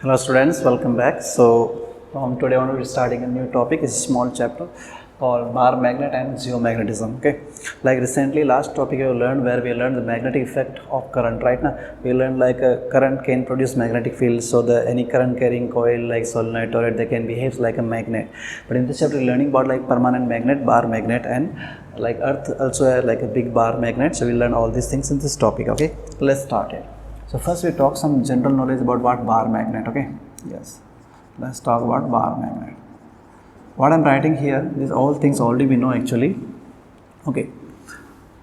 Hello students, welcome back. So today I want to be starting a new topic. It's a small chapter called bar magnet and geomagnetism. Okay, like recently last topic we learned where we learned the magnetic effect of current. Right now we learned like a current can produce magnetic field. So the any current carrying coil like solenoid torus they can behave like a magnet. But in this chapter we're learning about like permanent magnet, bar magnet, and like Earth also like a big bar magnet. So we learn all these things in this topic. Okay, let's start it. So first we talk some general knowledge about what bar magnet. Okay, yes, let's talk about bar magnet. What I'm writing here, these all things already we know actually. Okay,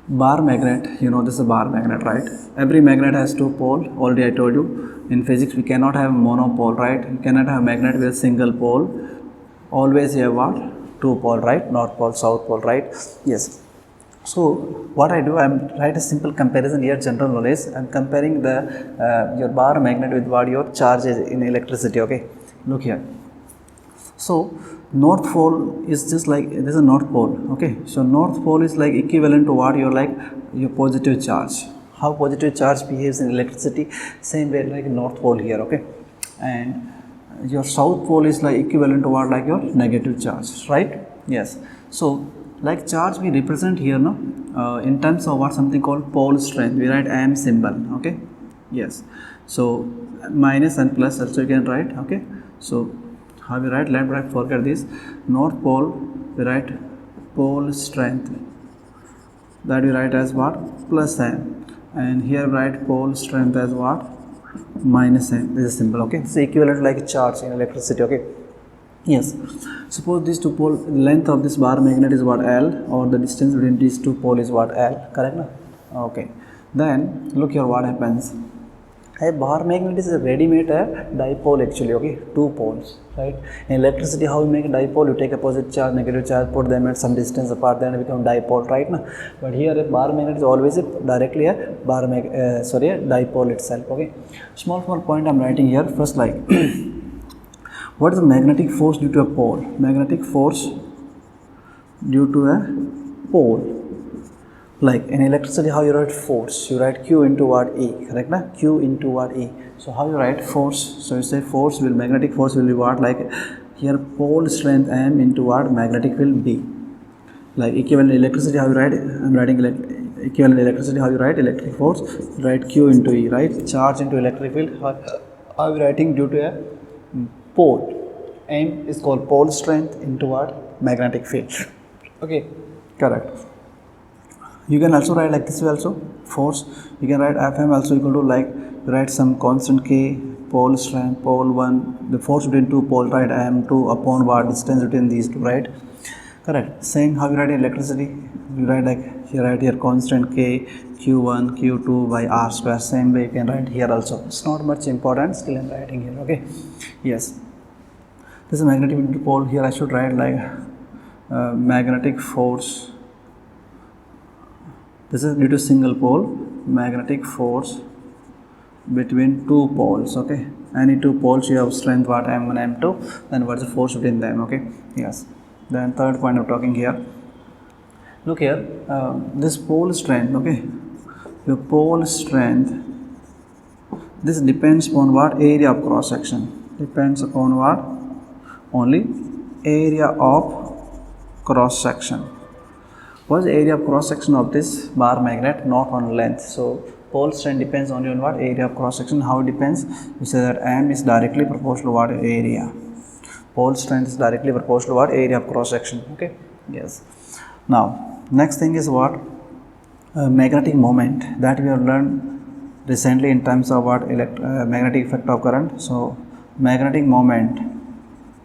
bar magnet, you know this is a bar magnet, right? Every magnet has two pole. Already I told you in physics we cannot have monopole, right? You cannot have magnet with a single pole. Always you have what? Two pole, right? North pole, south pole, right? Yes. So what I do, I'm write a simple comparison here, general knowledge. I'm comparing the your bar magnet with what your charge is in electricity. Okay, look here. So north pole is just like this is a north pole. Okay, so north pole is like equivalent to what your like your positive charge. How positive charge behaves in electricity, same way like north pole here. Okay, and your south pole is like equivalent to what like your negative charge, right? Yes. So like charge we represent here now in terms of what something called pole strength. We write am symbol. Okay, yes. So minus and plus also you can write. Okay, so how we write? Let me forget this. North pole we write pole strength, that we write as what? Plus m, and here write pole strength as what? Minus m. This is simple. Okay, it's equivalent like charge in electricity. Okay, yes. Suppose these two pole, length of this bar magnet is what? L, or the distance between these two pole is what? L, correct? No? Okay, then look here what happens. A bar magnet is a ready-made dipole actually. Okay, two poles, right? In electricity, how you make a dipole? You take a positive charge, negative charge, put them at some distance apart, then it become dipole, right? Now, but here a bar magnet is always directly a dipole itself. Okay, small point I'm writing here. First, like what is the magnetic force due to a pole? Magnetic force due to a pole. Like in electricity, how you write force? You write Q into what? E, correct? Na? Q into what? E. So how you write force? So you say force will, magnetic force will be what? Like here pole strength M into what? Magnetic field B. Like equivalent electricity, how you write? I'm writing equivalent electricity, how you write? Electric force, you write Q into E, right? Charge into electric field, how you writing? Due to a pole. M is called pole strength into what? Magnetic field. Okay, correct. You can also write like this way also, force. You can write Fm also equal to like write some constant K, pole strength, pole 1, the force between two poles, right? M2 upon what? Distance between these two, right? Correct. Same how you write electricity. You write like you write here constant K, Q1, Q2 by R square. Same way you can write here also. It's not much important, still I'm writing here. Okay. Yes. This is magnetic pole. Here I should write like magnetic force. This is due to single pole, magnetic force between two poles. Okay, any two poles you have strength what? M1, M2, then what's the force between them? Okay, yes. Then third point I'm talking here. Look here, this pole strength. Okay, your pole strength, this depends upon what? Area of cross section. Depends upon what? Only area of cross section. What is the area of cross section of this bar magnet? Not on length. So pole strength depends only on what? Area of cross section. How it depends? We say that M is directly proportional to what? Area. Pole strength is directly proportional to what? Area of cross section. Okay, yes. Now next thing is what? Magnetic moment, that we have learned recently in terms of what? Magnetic effect of current. So magnetic moment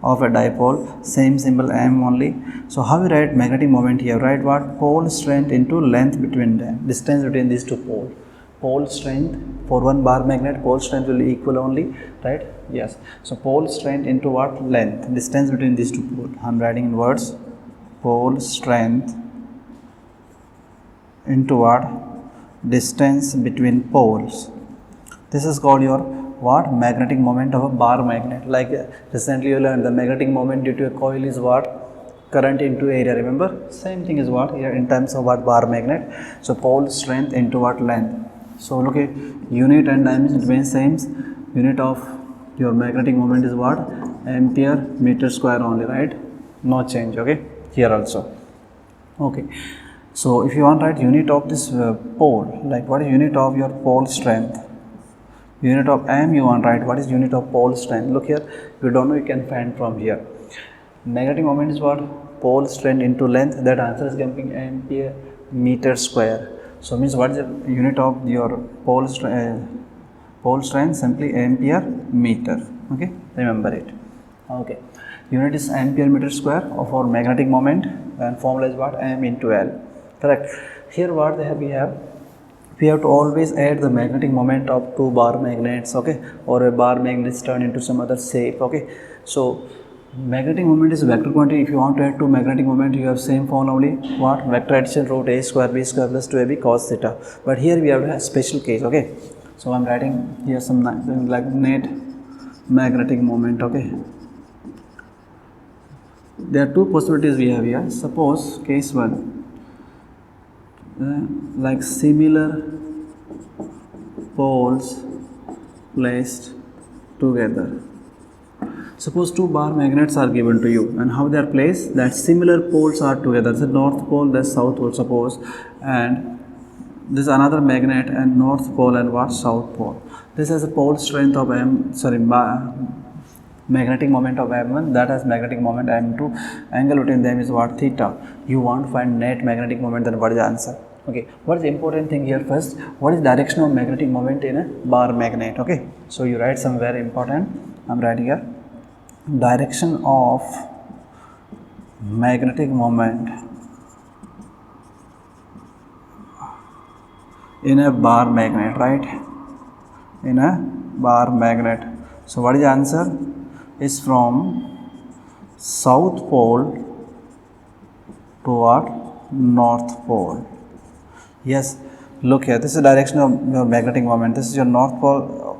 of a dipole, same symbol M only. So how we write magnetic moment here? Write what? Pole strength into length between them, distance between these two poles. Pole strength for one bar magnet, pole strength will be equal only, right? Yes. So pole strength into what? Length, distance between these two poles. I'm writing in words. Pole strength into what? Distance between poles. This is called your what? Magnetic moment of a bar magnet. Like recently you learned the magnetic moment due to a coil is what? Current into area. Remember, same thing is what here in terms of what? Bar magnet. So pole strength into what? Length. So look at unit and dimension remain same. Unit of your magnetic moment is what? Ampere meter square only, right? No change, okay? Here also. Okay. So if you want to write unit of this pole, like what is unit of your pole strength? Unit of M you want to write, what is unit of pole strength? Look here, if you don't know, you can find from here. Magnetic moment is what? Pole strength into length. That answer is coming ampere meter square. So means what is the unit of your pole strength? Simply ampere meter. Okay, remember it. Okay, unit is ampere meter square of our magnetic moment, and formula is what? M into L. Correct. Here what we have to always add the magnetic moment of two bar magnets, okay, or a bar magnet is turned into some other shape, okay. So magnetic moment is a vector quantity. If you want to add two magnetic moment, you have same formula only, what? Vector addition root a square b square plus 2ab cos theta. But here we have a special case, okay. So I'm writing here some like net magnetic moment, okay. There are two possibilities we have here. Suppose case 1, like similar poles placed together. Suppose two bar magnets are given to you, and how they are placed? That similar poles are together. The north pole, the south pole, suppose, and this is another magnet, and north pole and what? South pole. This has a pole strength of magnetic moment of M1, that has magnetic moment M2. Angle between them is what? Theta. You want to find net magnetic moment, then what is the answer? Okay, what is the important thing here first? What is direction of magnetic moment in a bar magnet? Okay, so you write some very important. I'm writing here direction of magnetic moment in a bar magnet, right? In a bar magnet. So what is the answer? Is from south pole to what? North pole. Yes, look here, this is the direction of your magnetic moment. This is your north pole,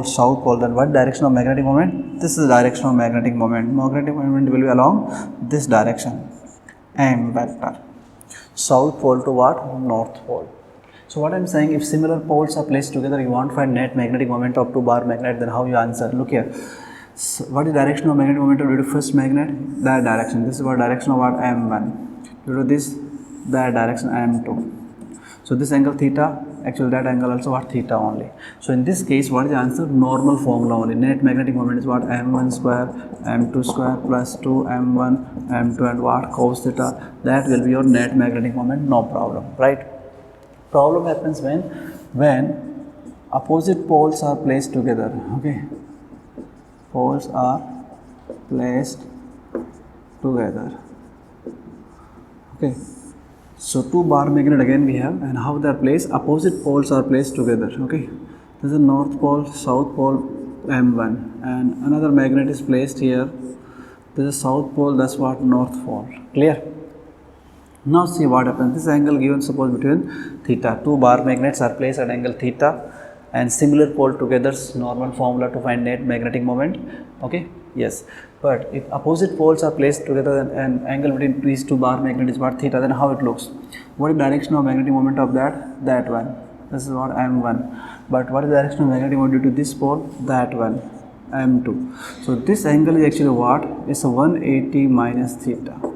south pole. Then what direction of magnetic moment? This is the direction of magnetic moment. Magnetic moment will be along this direction, M vector. South pole to what? North pole. So what I'm saying, if similar poles are placed together, you want to find net magnetic moment of two bar magnet, then how you answer? Look here. So what is direction of magnetic moment due to first magnet? That direction. This is what direction of what? M1. Due to this, that direction M2. So this angle theta, actually that angle also what? Theta only. So in this case, what is the answer? Normal formula only. Net magnetic moment is what? M1 square, M2 square plus 2 M1, M2 and what? Cos theta. That will be your net magnetic moment, no problem, right? Problem happens when opposite poles are placed together, okay. Poles are placed together, okay. So two bar magnet again we have, and how they are placed? Opposite poles are placed together, okay. This is north pole, south pole M1, and another magnet is placed here. This is south pole, that's what? North pole. Clear? Now see what happens. This angle given, suppose between theta. Two bar magnets are placed at angle theta, and similar pole together, normal formula to find net magnetic moment. Okay, yes. But if opposite poles are placed together and angle between these two bar magnet is what? Theta, then how it looks? What is direction of magnetic moment of that? That one. This is what? M1. But what is the direction of magnetic moment due to this pole? That one. M2. So this angle is actually what? It's a 180 minus theta.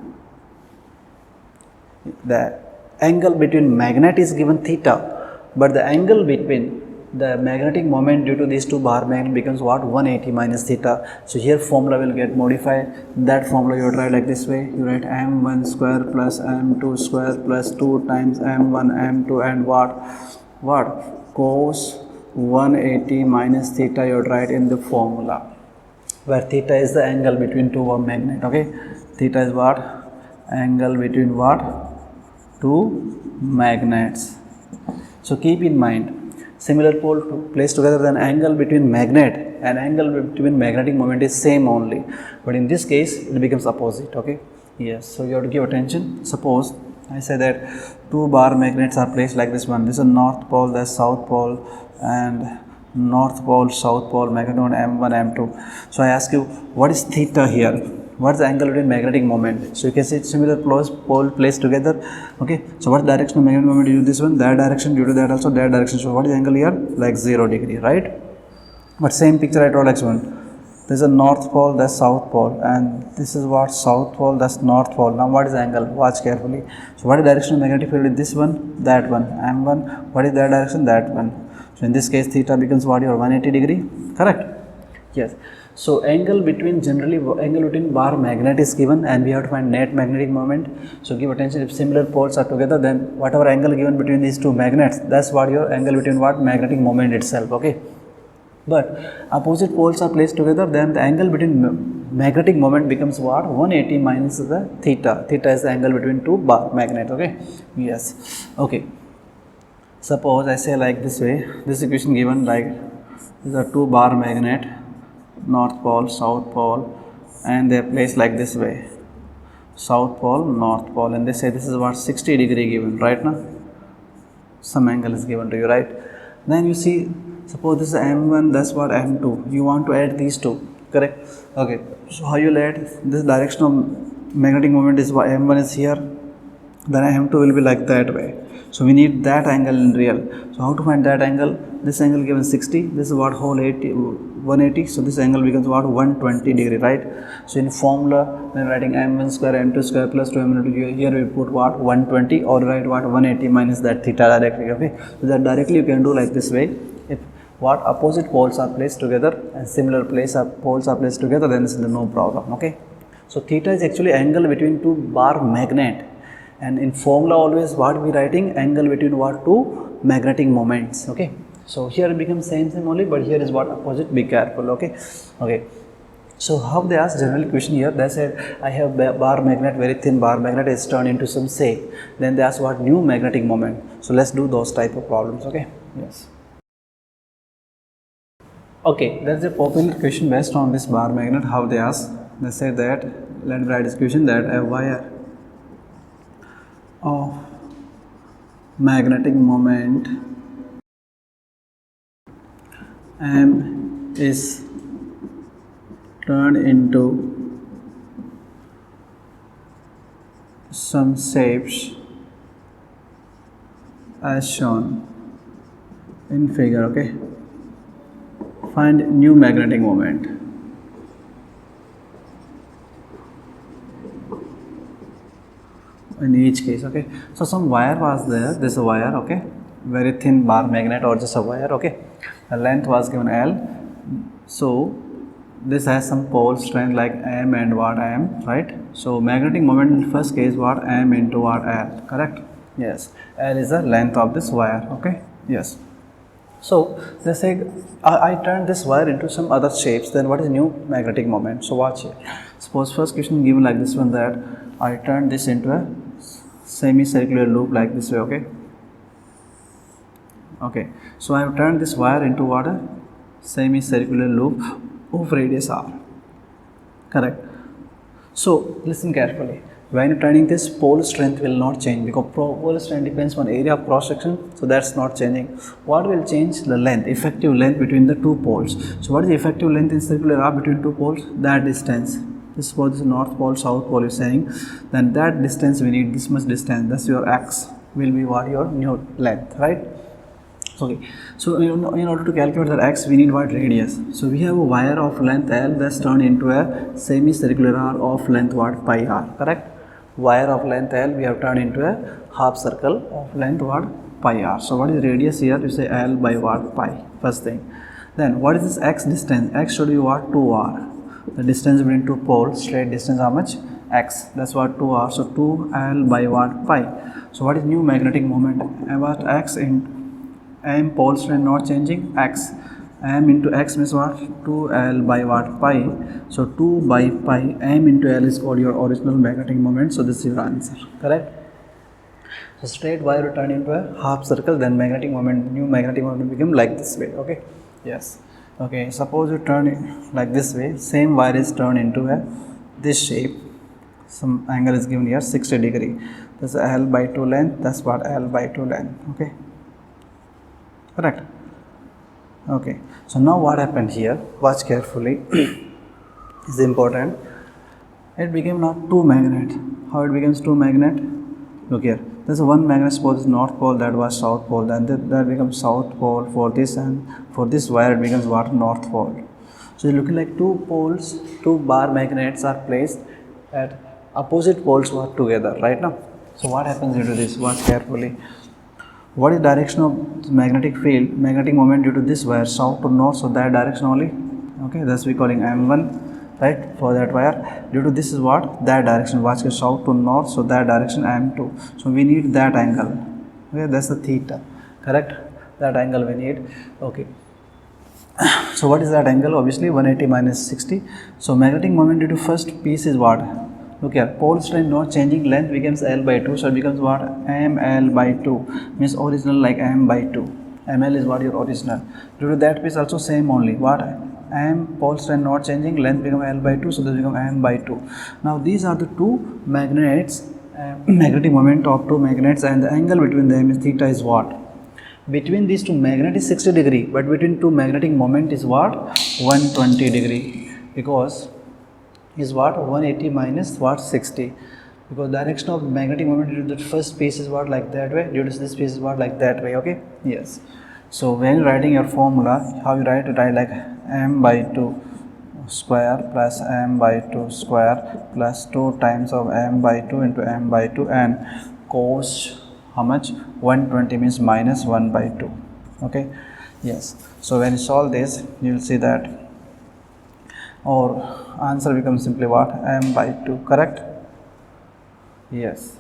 The angle between magnet is given theta, but the angle between the magnetic moment due to these two bar magnet becomes what? 180 minus theta. So here formula will get modified. That formula you write like this way. You write M1 square plus M2 square plus 2 times M1 M2 and what? Cos 180 minus theta you write in the formula, where theta is the angle between two magnet, okay. Theta is what? Angle between what? Two magnets. So keep in mind, similar pole placed together, then angle between magnet and angle between magnetic moment is same only, but in this case it becomes opposite, okay. Yes, so you have to give attention. Suppose I say that two bar magnets are placed like this one. This is north pole, that's south pole, and north pole, south pole, magnetic moment M1, M2. So I ask you, what is theta here? What is the angle between magnetic moment? So you can see similar pole placed together, okay. So what direction of magnetic moment due to this one? That direction, due to that also that direction. So what is the angle here? Like 0 degree, right? But same picture I told x1. There's a north pole, that's south pole, and this is what south pole, that's north pole. Now what is the angle? Watch carefully. So what is the direction of magnetic field in this one? That one. M1. What is that direction? That one. So in this case, theta becomes what? Your 180 degree. Correct? Yes. So angle between angle between bar magnet is given, and we have to find net magnetic moment. So give attention, if similar poles are together, then whatever angle given between these two magnets, that's what your angle between what? Magnetic moment itself. Okay. But opposite poles are placed together, then the angle between magnetic moment becomes what? 180 minus the theta. Theta is the angle between two bar magnet. Okay. Yes. Okay. Suppose I say like this way, this equation given like these are two bar magnet, north pole, south pole, and they are placed like this way, south pole, north pole, and they say this is what? 60 degree given, right? Now some angle is given to you, right? Then you see, suppose this is M1, that's what M2, you want to add these two, correct? Okay, so how you add? This direction of magnetic moment is what? M1 is here, then M2 will be like that way. So we need that angle in real. So how to find that angle? This angle given 60, this is what? Whole 180, so this angle becomes what? 120 degree, right? So in formula, when writing m1 square m2 square plus 2m2, here we put what? 120, or write what? 180 minus that theta directly. Okay, so that directly you can do like this way. If what? Opposite poles are placed together and similar poles are placed together, then this is no problem. Okay, so theta is actually angle between two bar magnet, and in formula always what we writing? Angle between what? Two magnetic moments. Okay, so here it becomes same only, but here is what? Opposite. Be careful. Okay. Okay, so how they ask general question here? They said I have bar magnet, very thin bar magnet is turned into some shape, then they ask what? New magnetic moment. So let's do those type of problems. Okay. Yes. Okay, there is a popular question based on this bar magnet. How they ask? They say that, let me write this question, that a wire of magnetic moment M is turned into some shapes as shown in figure. Okay, find new magnetic moment. In each case. Okay, so some wire was there, this wire, okay, very thin bar magnet or just a wire. Okay, the length was given L, so this has some pole strength like M and what? M, right? So magnetic moment in first case what? M into what? L, correct? Yes, L is the length of this wire. Okay. Yes. So they say I turned this wire into some other shapes, then what is new magnetic moment? So watch here. Suppose first question given like this one, that I turned this into a semicircular loop like this way. Okay. Okay, so I have turned this wire into what? A semicircular loop of radius r, correct? So listen carefully. When turning this, pole strength will not change, because pole strength depends on area of cross section, so that's not changing. What will change? The length, effective length between the two poles. So what is the effective length in circular arc between two poles? That distance. This was the north pole, south pole is saying, then that distance we need, this much distance, that's your x, will be what? Your new length, right? Okay, so in order to calculate that x, we need what? Radius. So we have a wire of length L that's turned into a semicircular arc of length what? Pi r, correct? Wire of length L we have turned into a half circle of length what? Pi r. So what is radius here? You say L by what? Pi, first thing. Then what is this x distance? X should be what? 2r. The distance between two poles, straight distance, how much? X, that's what? 2r. So 2L by what? Pi. So what is new magnetic moment? About x in M, pole strength not changing, x. M into x means what? 2L by what? Pi. So 2 by pi, M into L is called your original magnetic moment. So this is your answer, correct? So straight wire turn into a half circle, then magnetic moment, new magnetic moment become like this way. Okay. Yes. Okay. Suppose you turn it like this way. Same wire is turned into a this shape. Some angle is given here, 60 degree. That's L by 2 length. That's what? L by 2 length. Okay. Correct. Okay. So now what happened here? Watch carefully. Is important. It became now two magnet. How it becomes two magnet? Look here. there's one magnet, suppose is north pole, that was south pole, then that becomes south pole for this, and for this wire it becomes what, north pole. So you're looking like two poles, two bar magnets are placed at opposite poles work together right now. So what happens due to this? Watch carefully. What is direction of magnetic field, magnetic moment due to this wire, south to north, so that direction only. Okay, that's we calling M1, right, for that wire. Due to this is what, that direction, watch south to north, so that direction M2. So we need that angle. Okay, that's the theta, correct? That angle we need. Okay. So what is that angle? Obviously 180 minus 60. So magnetic moment due to first piece is what? Look here, pole strength not changing, length becomes L by 2, so it becomes what, ML by 2, means original like M by 2. ML is what, your original. Due to that piece also same only, what, M, pole strength not changing, length become L by 2, so this become M by 2. Now these are the two magnets, magnetic moment of two magnets, and the angle between them is theta is what? Between these two magnet is 60 degree, but between two magnetic moment is what, 120 degree, because is what, 180 minus what, 60, because direction of magnetic moment due to the first piece is what, like that way, due to this piece is what, like that way. Okay, yes. So when you're writing your formula, how you write it, write like M by 2 square plus M by 2 square plus 2 times of M by 2 into M by 2, and cos how much, 120 means minus 1 by 2. Okay, yes. So when you solve this, you will see that our answer becomes simply what, M by 2, correct? Yes,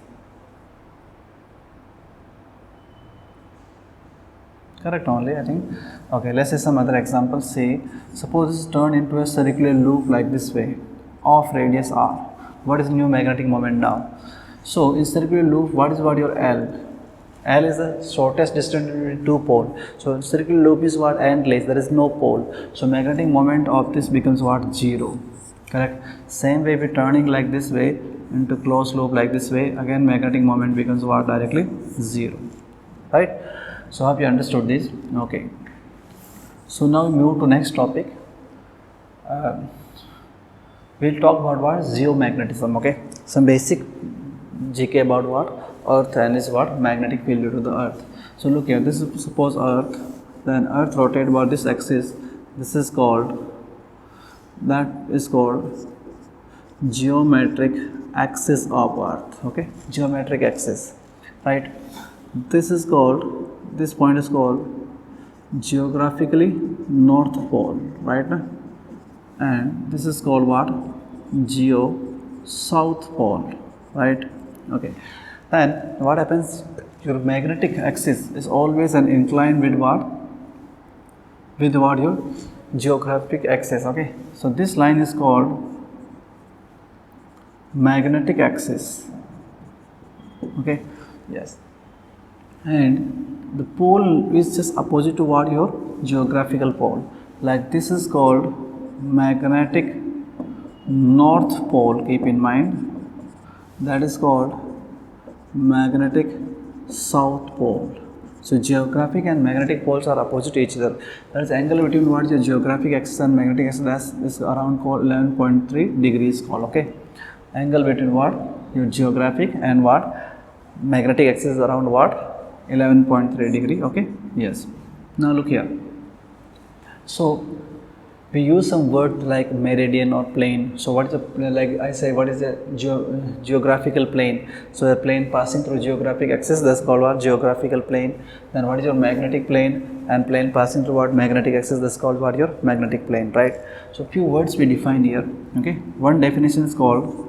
correct only, I think. Okay, let's see some other examples. See, suppose this is turned into a circular loop like this way of radius r. What is new magnetic moment now? So in circular loop, what is what, your L? L is the shortest distance between two poles. So in circular loop is what, endless, there is no pole. So magnetic moment of this becomes what, 0. Correct. Same way, we turning like this way into closed loop like this way, again magnetic moment becomes what, directly 0. Right. So hope you understood this. Okay. So now we move to next topic. We'll talk about what, geomagnetism. Okay. Some basic GK about what, Earth, and is what, magnetic field due to the Earth. So look here, this is suppose Earth, then Earth rotate about this axis. This is called, that is called geometric axis of Earth. Okay, geometric axis, right? This is called, this point is called geographically north pole, right? And this is called what, geo south pole, right? Okay. Then what happens, your magnetic axis is always an inclined with what, with what, your geographic axis. Okay, so this line is called magnetic axis. Okay, yes, and the pole is just opposite to what, your geographical pole, like this is called magnetic north pole, keep in mind. That is called magnetic south pole. So geographic and magnetic poles are opposite to each other. That is angle between what, your geographic axis and magnetic axis, that is around called 11.3 degrees called. Okay, angle between what, your geographic and what, magnetic axis is around what, 11.3 degree. Okay, yes. Now look here. So we use some word like meridian or plane. So what is the, like I say, what is the geographical plane? So a plane passing through geographic axis, that's called what, geographical plane. Then what is your magnetic plane, and plane passing through what, magnetic axis, that's called what, your magnetic plane, right? So few words we define here. Okay, one definition is called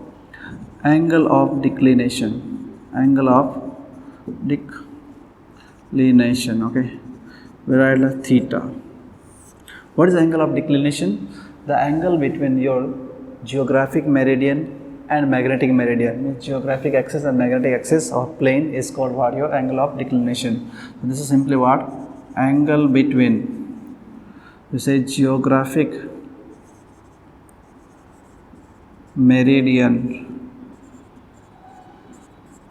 angle of declination. Angle of declination. Okay, we write like theta. What is the angle of declination? The angle between your geographic meridian and magnetic meridian, means geographic axis and magnetic axis of plane is called what, your angle of declination. So this is simply what, angle between, we say, geographic meridian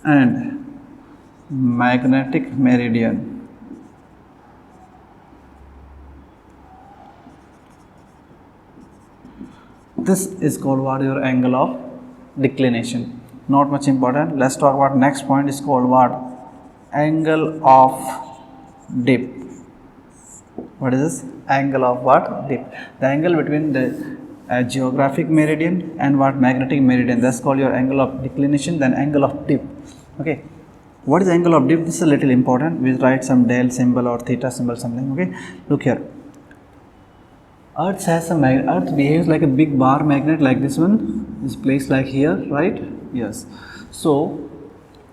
and magnetic meridian. This is called what, your angle of declination. Not much important. Let's talk about next point is called what, angle of dip. What is this? Angle of what? Dip. The angle between the geographic meridian and what? Magnetic meridian. That's called your angle of declination, then angle of dip. Okay. What is angle of dip? This is a little important. We write some del symbol or theta symbol, something. Okay. Look here. Earth has a Earth behaves like a big bar magnet, like this one is placed like here, right? Yes. So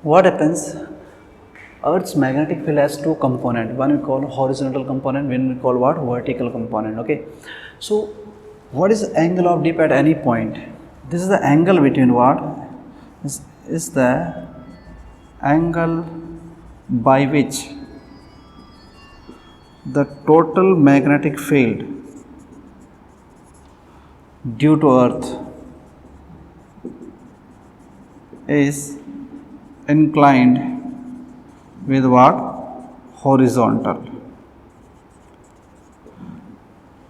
what happens? Earth's magnetic field has two components. One we call horizontal component, one we call what? Vertical component. Okay. So what is the angle of dip at any point? This is the angle between what? This is the angle by which the total magnetic field due to Earth is inclined with what? Horizontal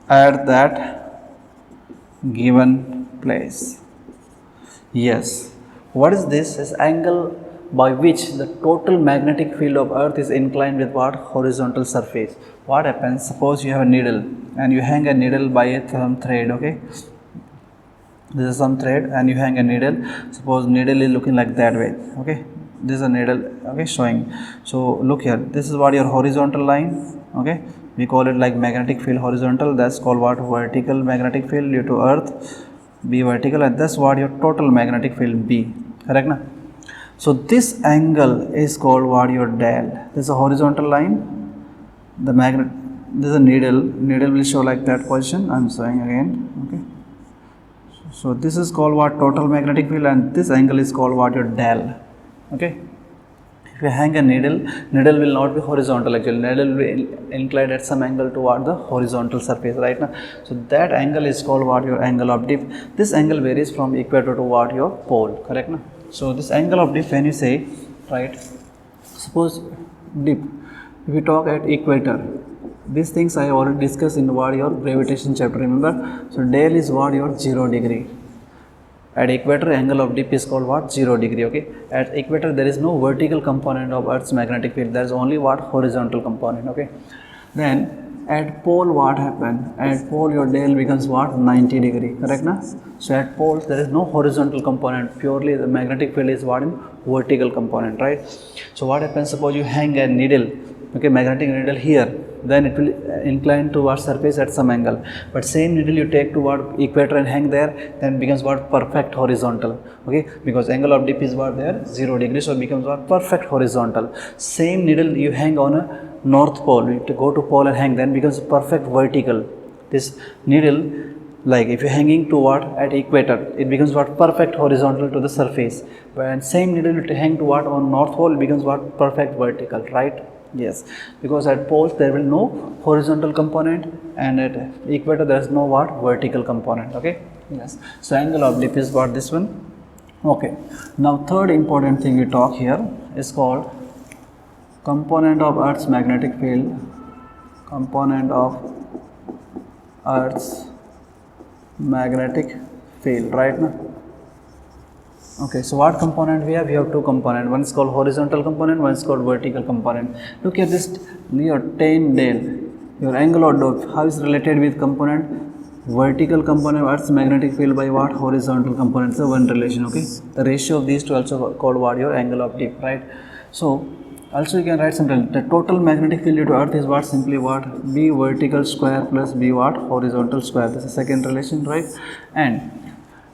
at that given place. Yes. What is this? Is angle by which the total magnetic field of Earth is inclined with what? Horizontal surface. What happens? Suppose you have a needle and you hang a needle by some thread. Okay. This is some thread and you hang a needle. Suppose needle is looking like that way. Okay. This is a needle. Okay, showing. So look here. This is what your horizontal line. Okay. We call it like magnetic field horizontal. That's called what? Vertical magnetic field due to Earth. B vertical, and that's what your total magnetic field B. Correct na? So this angle is called what? Your dial. This is a horizontal line. The magnet. This is a needle. Needle will show like that position. I'm showing again. Okay. So this is called what? Total magnetic field, and this angle is called what? Your dial. Okay. If you hang a needle, needle will not be horizontal actually. Needle will be inclined at some angle toward the horizontal surface, right now. So that angle is called what? Your angle of dip. This angle varies from equator to what? Your pole, correct now. So this angle of dip, when you say, right, suppose dip, if we talk at equator, these things I already discussed in what? Your gravitation chapter, remember. So del is what? Your 0 degree. At equator, angle of dip is called what? 0 degree. Okay. At equator, there is no vertical component of Earth's magnetic field. There is only what? Horizontal component. Okay. Then at pole, what happened? At pole, your del becomes what? 90 degree. Correct na? So at poles, there is no horizontal component. Purely the magnetic field is what? In vertical component, right? So what happens? Suppose you hang a needle. Okay, magnetic needle here, then it will incline towards surface at some angle. But same needle you take toward equator and hang there, then it becomes what? Perfect horizontal. Okay, because angle of dip is what? There 0 degree, so it becomes what? Perfect horizontal. Same needle you hang on a north pole, you have to go to pole and hang, then becomes perfect vertical. This needle, like if you're hanging to what? At equator, it becomes what? Perfect horizontal to the surface. When same needle you hang to what? On north pole, it becomes what? Perfect vertical, right? Yes, because at poles there will no horizontal component, and at equator there is no what? Vertical component. Okay. Yes. So angle of dip is what? This one. Okay. Now third important thing we talk here is called component of Earth's magnetic field. Component of Earth's magnetic field. Right now. Okay, so what component we have? We have two components. One is called horizontal component, one is called vertical component. Look at this, your tan del, your angle of dip, how is related with component? Vertical component of Earth's magnetic field by what? Horizontal component. So one relation, okay? The ratio of these two also called what? Your angle of dip, right? So also you can write something. The total magnetic field due to Earth is what? Simply what? B vertical square plus B what? Horizontal square. This is the second relation, right? And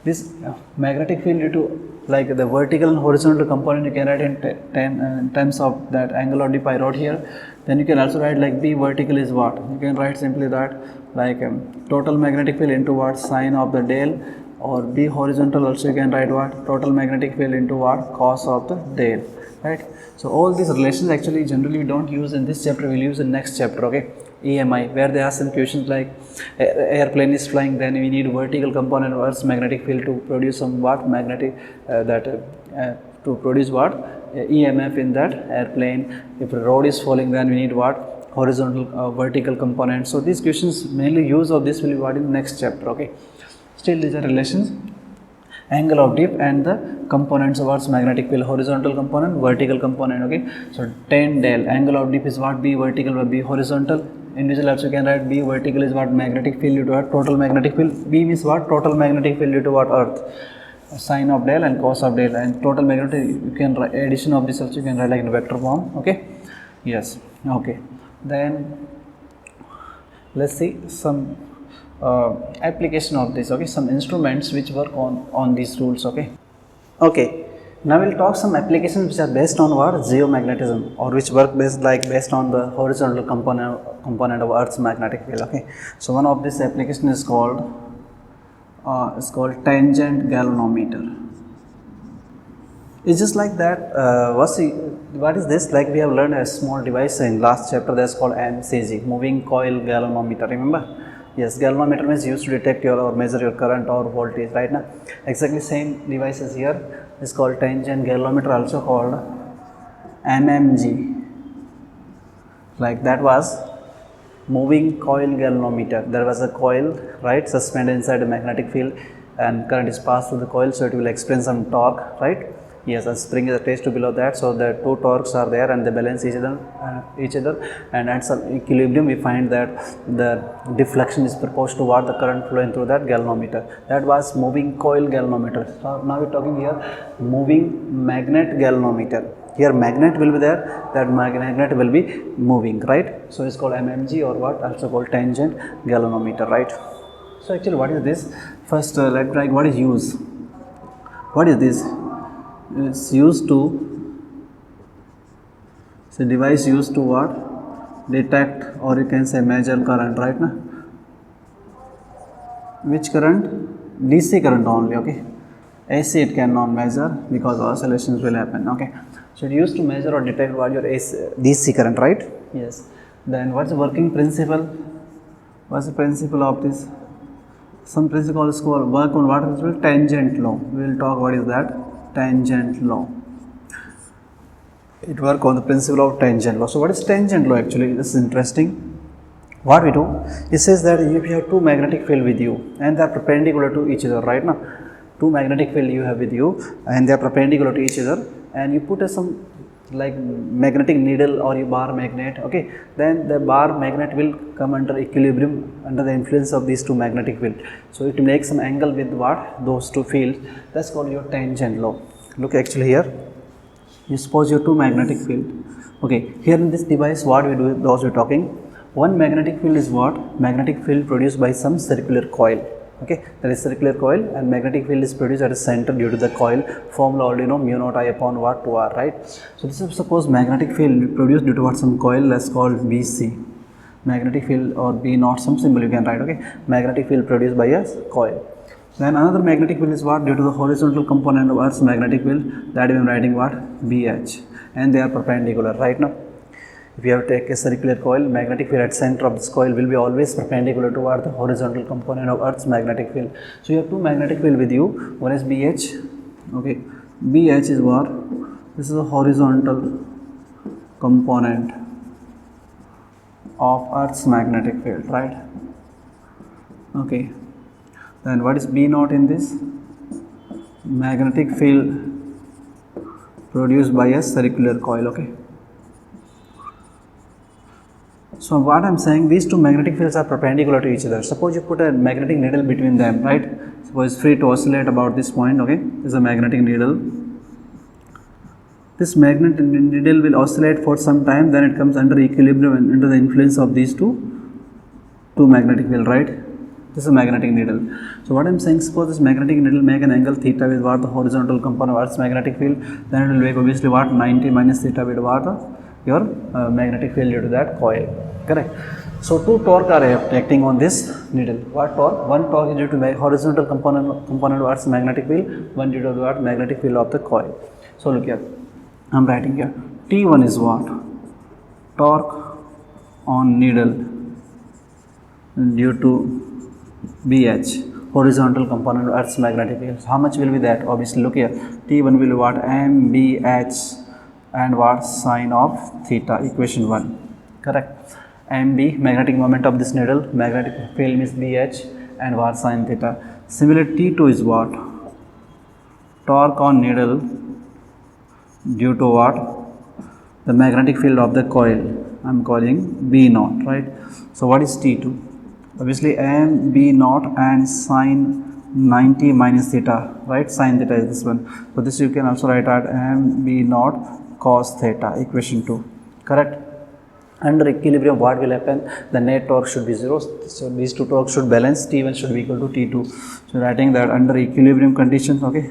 this magnetic field due to like the vertical and horizontal component, you can write in terms of that angle of dip I wrote here. Then you can also write like B vertical is what? You can write simply that like total magnetic field into what? Sine of the del, or B horizontal also you can write what? Total magnetic field into what? Cos of the del, right? So all these relations actually generally we don't use in this chapter, we'll use in next chapter, okay? EMI, where they ask some questions like airplane is flying, then we need vertical component of Earth's magnetic field to produce some what? Magnetic to produce what? EMF in that airplane. If a road is falling, then we need what? Horizontal vertical component. So these questions, mainly use of this will be what in next chapter, okay? Still these are relations. angle of dip and the components of Earth's magnetic field, horizontal component, vertical component. Okay, so tan del, angle of dip is what? B vertical by B horizontal. Individual also can write B vertical is what? Magnetic field due to Earth, total magnetic field. B means what? Total magnetic field due to what? Earth. Sine of del and cos of del, and total magnetic, you can write addition of this also you can write like in vector form. Okay, yes. Okay, then let's see some application of this. Okay, some instruments which work on these rules. Okay, now we'll talk some applications which are based on what? Geomagnetism, or which work based on the horizontal component of Earth's magnetic field. Okay, so one of this application is called tangent galvanometer. It's just like that. What is this? Like we have learned a small device in last chapter that's called MCG, moving coil galvanometer. Remember? Yes, galvanometer means used to detect your or measure your current or voltage. Right now, exactly same device is here. It's called tangent galvanometer, also called MMG. Like that was moving coil galvanometer. There was a coil, right, suspended inside a magnetic field, and current is passed through the coil, so it will experience some torque, right? Yes, a spring is attached to below that, so the two torques are there and they balance each other, and at some equilibrium we find that the deflection is proportional to what? The current flowing through that galvanometer. That was moving coil galvanometer. So now we're talking here moving magnet galvanometer. Here magnet will be there, that magnet will be moving, right? So it's called MMG, or what? Also called tangent galvanometer, right? So actually what is this? First let's try what is use. What is this? It's used to, it's a device used to what? Detect, or you can say measure current, right now? Which current? DC current only. Okay, AC it cannot measure because oscillations will happen. Okay, so it used to measure or detect what? Your DC current, right? Yes. Then what's the working principle? What's the principle of this? Some principle is called work on what principle? Tangent law. We will talk what is that? Tangent law. It work on the principle of tangent law. So what is tangent law actually? This is interesting. What we do, it says that if you have two magnetic field with you and they are perpendicular to each other, right now, two magnetic field you have with you and they are perpendicular to each other, and you put some like magnetic needle or you bar magnet. Okay, then the bar magnet will come under equilibrium under the influence of these two magnetic field, so it makes some angle with what? Those two fields. That's called your tangent law. Look actually here, you suppose your two magnetic field. Okay, here in this device what we do, those we're talking, one magnetic field is what? Magnetic field produced by some circular coil. Okay, there is circular coil and magnetic field is produced at the center due to the coil. Formula already know, mu naught I upon what? 2R, right? So this is suppose magnetic field produced due to what? Some coil, that's called BC. Magnetic field, or B naught, some symbol you can write. Okay, magnetic field produced by a coil. Then another magnetic field is what? Due to the horizontal component of Earth's magnetic field, that I am writing what? BH, and they are perpendicular. Right now, if you have to take a circular coil, magnetic field at center of this coil will be always perpendicular toward the horizontal component of Earth's magnetic field. So you have two magnetic field with you. One is BH. Okay, BH is what? This is a horizontal component of Earth's magnetic field, right? Okay. Then what is B naught in this? Magnetic field produced by a circular coil. Okay. So what I am saying, these two magnetic fields are perpendicular to each other. Suppose you put a magnetic needle between them, right? Suppose it's free to oscillate about this point. Okay, this is a magnetic needle. This magnetic needle will oscillate for some time, then it comes under equilibrium and under the influence of these two magnetic field, right? This is a magnetic needle. So what I am saying, suppose this magnetic needle make an angle theta with what? The horizontal component of Earth's magnetic field, then it will make obviously what? 90 minus theta with what? Your magnetic field due to that coil. Correct. So two torque are acting on this needle. What torque? One torque is due to the horizontal component of Earth's magnetic field, one due to the what? Magnetic field of the coil. So look here, I am writing here. T1 is what? Torque on needle due to BH, horizontal component of Earth's magnetic field. How much will be that? Obviously look here, T1 will be what? MBH and what? Sine of theta, equation 1. Correct. MB, magnetic moment of this needle, magnetic field is BH, and what? Sine theta. Similarly, T2 is what? torque on needle due to what? The magnetic field of the coil. I'm calling B naught, right? So what is T2? Obviously M B naught and sine 90 minus theta, right? Sine theta is this one. So this you can also write at M B naught cos theta, equation 2, correct? Under equilibrium, what will happen? The net torque should be 0. So these two torques should balance. T1 should be equal to T2. So writing that under equilibrium conditions, okay,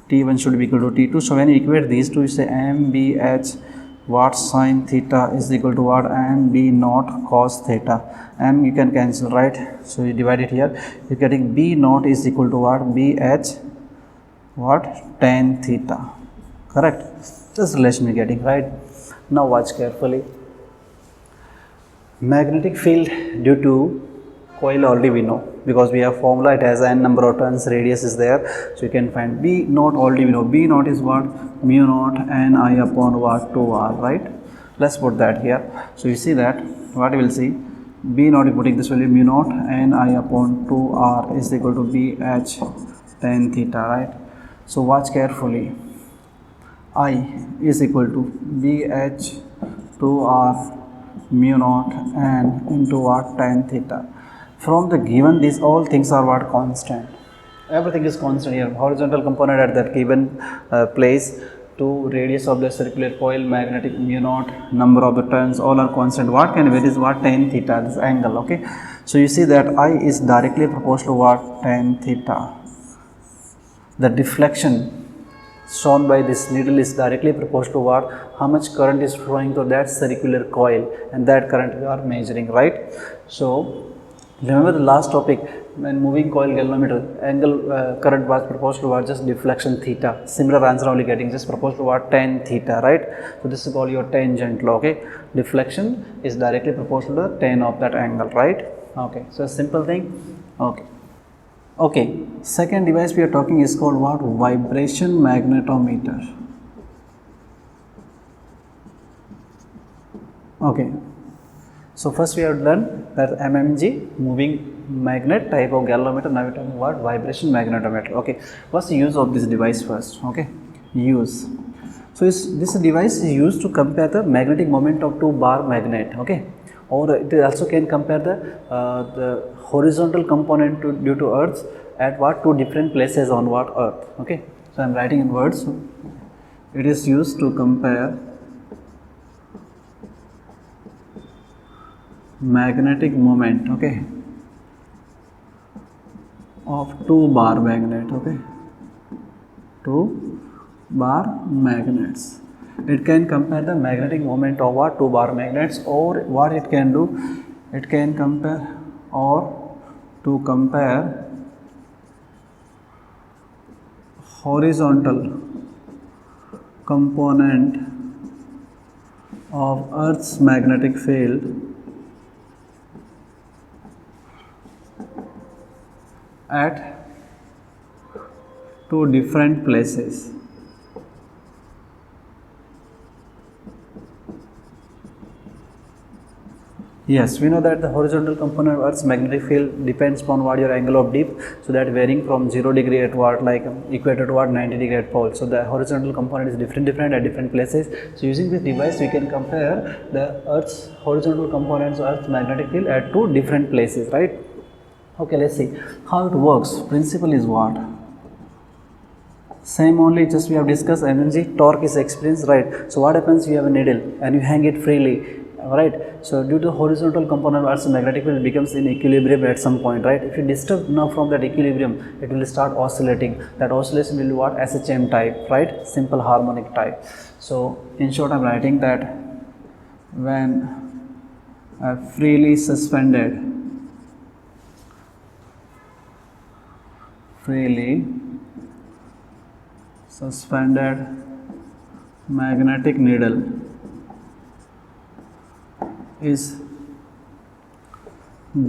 T1 should be equal to T2. So when you equate these two, you say MBH what sine theta is equal to what? MB naught cos theta. M you can cancel, right? So you divide it here. You're getting B naught is equal to what? BH what? Tan theta. Correct? This relation you're getting, right? Now watch carefully. Magnetic field due to coil already we know, because we have formula, it has n number of turns, radius is there, so you can find B naught already we know. B naught is what? Mu naught Ni upon what? 2R, right? Let's put that here. So you see that what you will see, B naught, you putting this value mu naught Ni upon 2R is equal to BH tan theta, right? So watch carefully. I is equal to BH 2R mu naught and into what? Tan theta. From the given, these all things are what? Constant. Everything is constant here. Horizontal component at that given place, to radius of the circular coil, magnetic mu naught, number of the turns, all are constant. What can vary is what? Tan theta, this angle, okay. So you see that I is directly proportional to what? Tan theta. The deflection shown by this needle is directly proportional to what? How much current is flowing through that circular coil, and that current we are measuring, right? So remember the last topic, when moving coil galvanometer, angle current was proportional to what? Just deflection theta. Similar answer only getting, just proportional to what? Tan theta, right? So this is called your tangent law, okay? Deflection is directly proportional to the tan of that angle, right? Okay, so a simple thing, okay. Okay, second device we are talking is called what? Vibration magnetometer. Okay, so first we have learned that MMG, moving magnet type of galvanometer. Now we are talking about vibration magnetometer. Okay, what's the use of this device first? Okay, use. So this device is used to compare the magnetic moment of two bar magnet. Okay, or it also can compare the horizontal component due to Earth at what? Two different places on what? Earth. Okay, so I am writing in words. It is used to compare magnetic moment, okay, of two bar magnet, okay, two bar magnets. It can compare the magnetic moment of what? Two bar magnets, or what it can do, it can compare or to compare horizontal component of Earth's magnetic field at two different places. Yes, we know that the horizontal component of Earth's magnetic field depends upon what your angle of dip, so that varying from 0 degree at what, like equator to what, 90 degree at pole. So the horizontal component is different at different places. So using this device we can compare the Earth's horizontal components of Earth's magnetic field at two different places, right? Okay, let's see how it works. Principle is what? Same only, just we have discussed energy, torque is experienced, right? So what happens, you have a needle and you hang it freely, right? So due to horizontal component of Earth's magnetic field becomes in equilibrium at some point, right? If you disturb now from that equilibrium, it will start oscillating. That oscillation will be what? SHM type, right? Simple harmonic type. So in short, I am writing that when a freely suspended magnetic needle is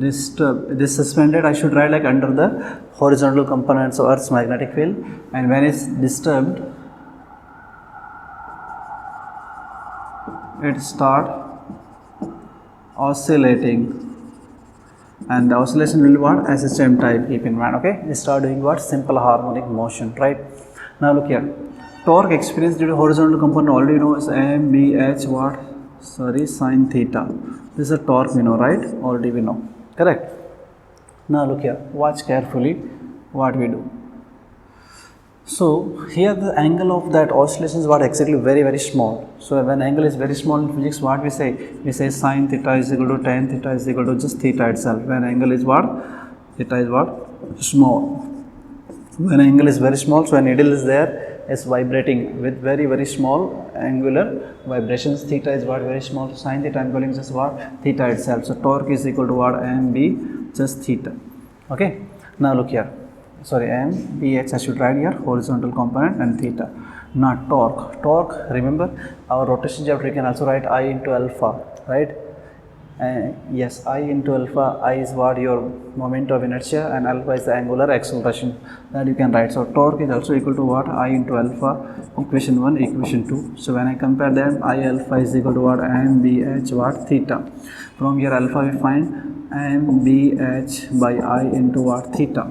disturbed. This suspended I should write like under the horizontal components of Earth's magnetic field, and when it's disturbed, it start oscillating, and the oscillation will be what? SHM type, keep in mind, okay? It start doing what? Simple harmonic motion, right? Now look here, torque experienced due to horizontal component already know is m b h what, sorry, sine theta. This is a torque we know, right? Already we know, correct? Now look here, watch carefully what we do. So here the angle of that oscillation is what exactly very small. So when angle is very small in physics, what we say? We say sine theta is equal to tan theta is equal to just theta itself. When angle is what? Theta is what? Small. When angle is very small, so a needle is there, is vibrating with very small angular vibrations. Theta is what? Very small. So sine theta I am calling just what? Theta itself. So torque is equal to what? MB just theta. Okay. Now look here. Sorry, MBH I should write here, horizontal component and theta. Now torque. Torque, remember our rotation chapter, you can also write I into alpha, right? Yes, I into alpha. I is what? Your moment of inertia, and alpha is the angular acceleration that you can write. So torque is also equal to what? I into alpha, equation 1, equation 2. So when I compare them, I alpha is equal to what? MBH what? Theta. From here alpha we find MBH by I into what? Theta.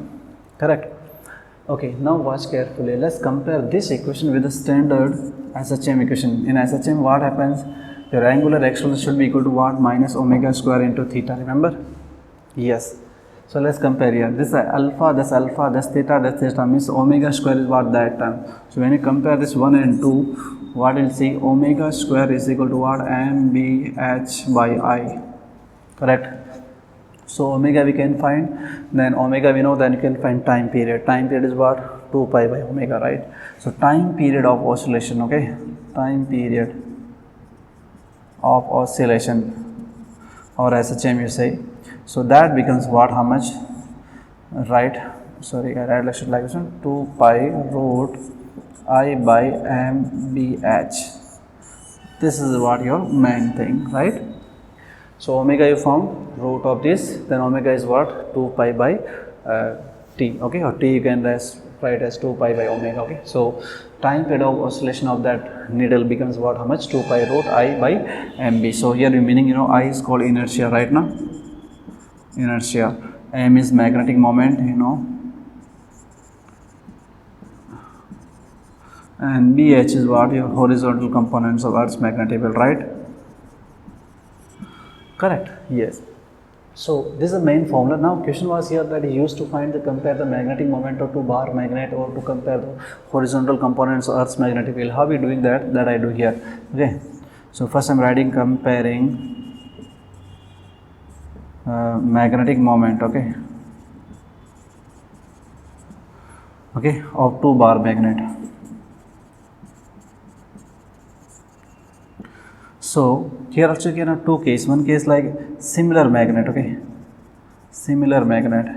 Correct? Okay, now watch carefully. Let's compare this equation with the standard SHM equation. In SHM, what happens? Your angular acceleration should be equal to what? Minus omega square into theta. Remember? Yes. So let's compare here. This alpha, this theta means omega square is what? That term. So when you compare this 1 and 2, what will see? Omega square is equal to what? MBH by I. Correct? So omega we can find, then omega we know, then you can find time period. Time period is what? 2 pi by omega, right? So time period of oscillation, okay? Time period of oscillation, or SHM you say. So that becomes what? How much? Right? Sorry, I write like this one. 2 pi root I by MBH. This is what your main thing, right? So omega you found, root of this, then omega is what? 2 pi by t, okay, or t you can write as 2 pi by omega, okay. So time period of oscillation of that needle becomes what? How much? 2 pi root I by MB. So here the meaning, you know, I is called inertia, right now? Inertia. M is magnetic moment, you know, and BH is what? Your horizontal components of Earth's magnetic field, right? Correct? Yes. So this is the main formula. Now question was here that he used to find the compare the magnetic moment of two bar magnet, or to compare the horizontal components of Earth's magnetic field. How are we doing that? That I do here. Okay. So first I am writing comparing magnetic moment, okay, of two bar magnet. So here also you can have two cases. One case like similar magnet, okay, similar magnet.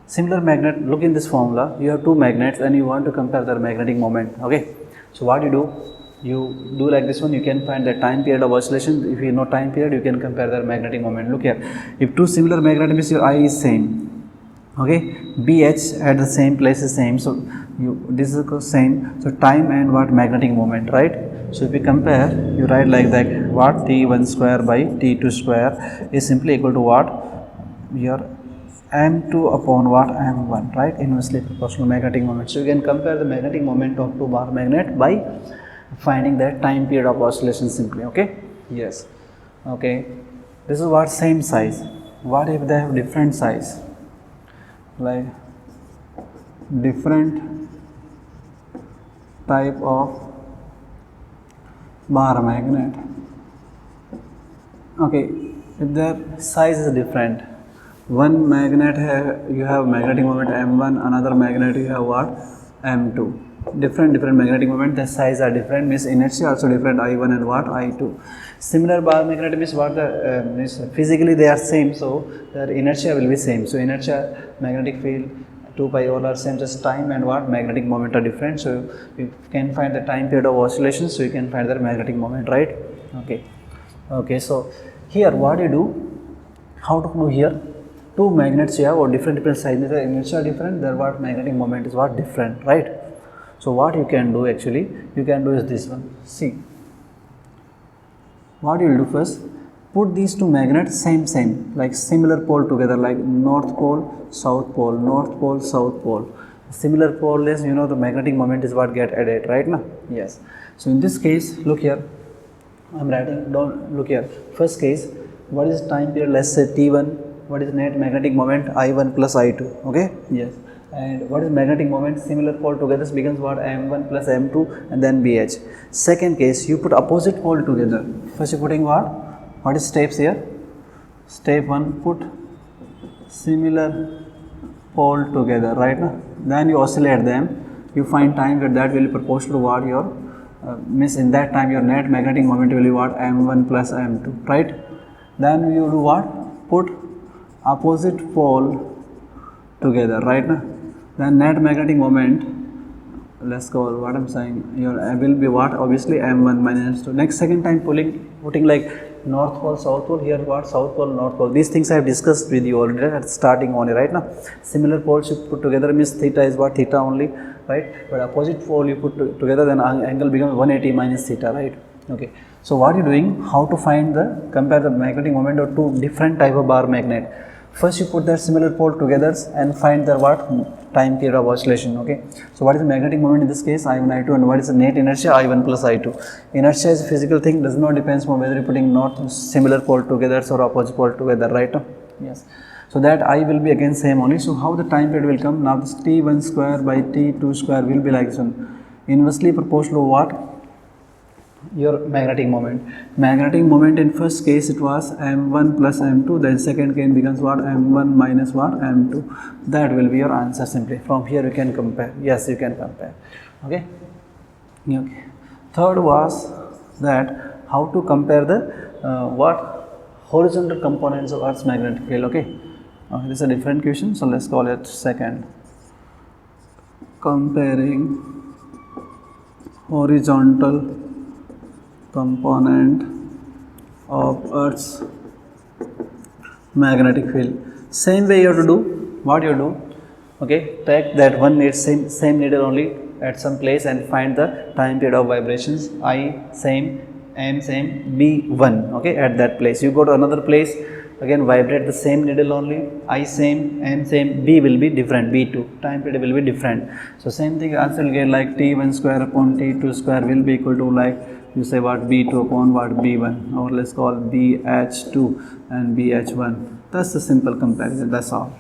Similar magnet, look in this formula, you have two magnets and you want to compare their magnetic moment, okay. So what you do? You do like this one, you can find the time period of oscillation. If you know time period, you can compare their magnetic moment. Look here, if two similar magnet means your I is same, okay, BH at the same place is same, so this is same, so time and what? Magnetic moment, right? So if you compare, you write like that, what? T1 square by T2 square is simply equal to what? Your M2 upon what? M1, right? Inversely proportional magnetic moment. So you can compare the magnetic moment of two bar magnet by finding that time period of oscillation simply, okay? Yes. Okay. This is what? Same size. What if they have different size? Like different type of bar magnet, okay, if their size is different, one magnet you have magnetic moment M1, another magnet you have what? M2, different magnetic moment, the size are different, means inertia also different, I1 and what? I2. Similar bar magnet means what? The means physically they are same, so their inertia will be same. So inertia, magnetic field, 2 pi all are same, just time and what? Magnetic moment are different. So you can find the time period of oscillation, so you can find their magnetic moment, right? Okay. Okay, so here what you do? How to do here? Two magnets here or different sizes, the inertia are different, their what? Magnetic moment is what? Different, right? So what you can do actually, you can do is this one. See, what you will do first, put these two magnets same, like similar pole together, like north pole, south pole, north pole, south pole. Similar pole is, you know, the magnetic moment is what get added, right now? Yes. So in this case, look here, I'm writing down, look here, first case, what is time period, let's say t1, what is net magnetic moment, I1 plus I2, okay? Yes. And what is magnetic moment, similar pole together becomes what, M1 plus M2 and then BH. Second case, you put opposite pole together, first you putting what is steps here? Step 1, put similar pole together, right now? Then you oscillate them, you find time that will be proportional to what your means in that time your net magnetic moment will be what, M1 plus M2, right? Then you do what, put opposite pole together, right now? Then net magnetic moment, let's go what I'm saying, your will be what, obviously M1 minus 2. Next second time putting like north pole, south pole, here what, south pole, north pole. These things I have discussed with you already at starting only, right now. Similar poles you put together means theta is what, theta only, right? But opposite pole you put together, then angle becomes 180 minus theta, right? Okay. So what you doing, how to find compare the magnetic moment of two different type of bar magnet. First you put their similar pole together and find their what, time period of oscillation, okay? So what is the magnetic moment in this case, I1, I2, and what is the net inertia, I1 plus I2. Inertia is a physical thing, does not depends on whether you are putting not similar pole together or opposite pole together, right? Yes. So that I will be again same only. So how the time period will come, now this T1 square by T2 square will be like this one, inversely proportional to what, your magnetic moment. Magnetic moment in first case it was M1 plus M2, then second case becomes what, M1 minus what, M2. That will be your answer simply. From here you can compare. Yes, you can compare. Okay. Okay. Third was that how to compare the horizontal components of Earth's magnetic field. Okay. This is a different question, so let's call it second. Comparing horizontal component of Earth's magnetic field. Same way you have to do, what you do, okay, take that one needle, same needle only at some place and find the time period of vibrations, I same, M same, B 1, okay, at that place. You go to another place, again vibrate the same needle only, I same, M same, B will be different, B2, time period will be different. So same thing answer will get like T1 square upon T2 square will be equal to like, you say what, B2 upon what, B1, or let's call BH2 and BH1. That's the simple comparison, that's all.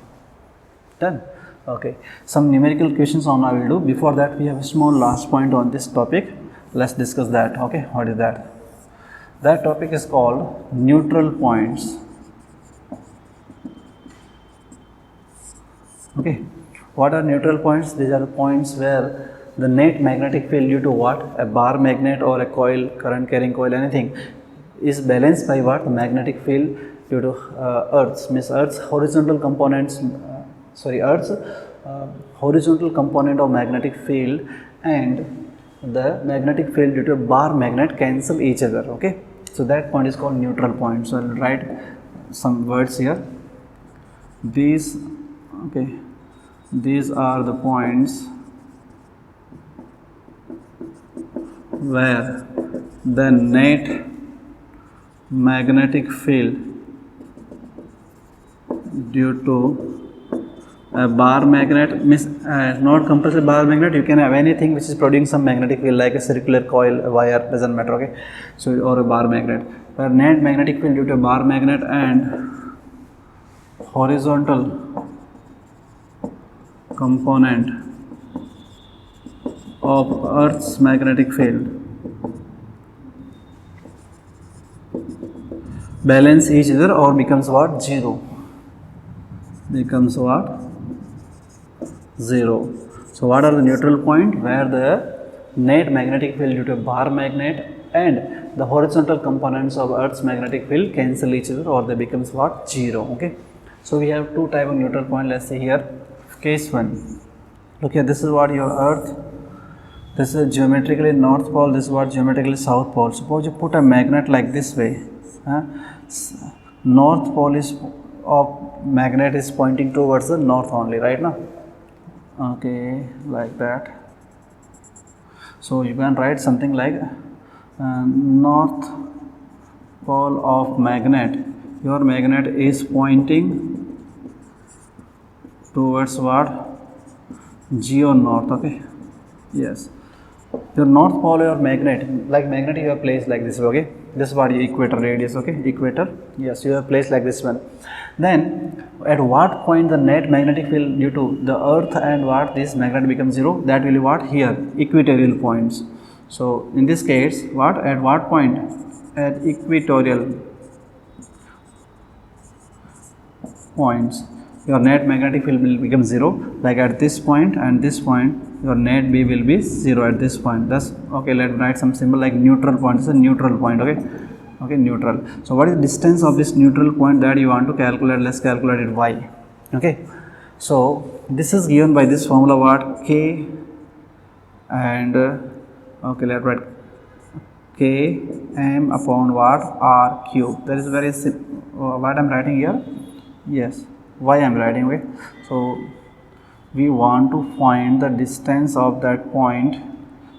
Done. Okay. Some numerical questions on I will do. Before that we have a small last point on this topic. Let's discuss that. Okay. What is that? That topic is called neutral points. Okay. What are neutral points? These are the points where the net magnetic field due to what, a bar magnet or a coil, current carrying coil, anything, is balanced by what, the magnetic field due to Earth's, means Earth's horizontal components, Earth's horizontal component of magnetic field and the magnetic field due to a bar magnet cancel each other. Okay. So that point is called neutral point. So I will write some words here. These are the points where the net magnetic field due to a bar magnet, means not compulsory bar magnet, you can have anything which is producing some magnetic field like a circular coil, a wire, doesn't matter, okay, so or a bar magnet, where net magnetic field due to a bar magnet and horizontal component of Earth's magnetic field balance each other or becomes what, zero, becomes what, zero. So what are the neutral point? Where the net magnetic field due to a bar magnet and the horizontal components of Earth's magnetic field cancel each other or they becomes what, zero. Okay. So we have two type of neutral point. Let's see here. Case 1. Look here, this is what your Earth, this is geometrically north pole, this is what geometrically south pole. Suppose you put a magnet like this way, north pole is of magnet is pointing towards the north only, right now, okay, like that. So you can write something like north pole of magnet, your magnet is pointing towards what, geo north. Okay, yes, your north pole or magnet, like magnet you have placed like this. Okay, this is what your equator radius. Okay, equator, yes, you have placed like this one. Then at what point the net magnetic field due to the earth and what this magnet becomes zero, that will be what here, equatorial points. So in this case, what, at what point, at equatorial points your net magnetic field will become zero, like at this point and this point your net B will be zero at this point. Thus, okay, let's write some symbol like neutral point. This is a neutral point. Okay, okay, neutral. So what is the distance of this neutral point that you want to calculate? Let's calculate it y. Okay, so this is given by this formula, what, k and okay, let's write k m upon what, r cube. That is very simple. What I'm writing here, yes, y I'm writing. Okay, so we want to find the distance of that point,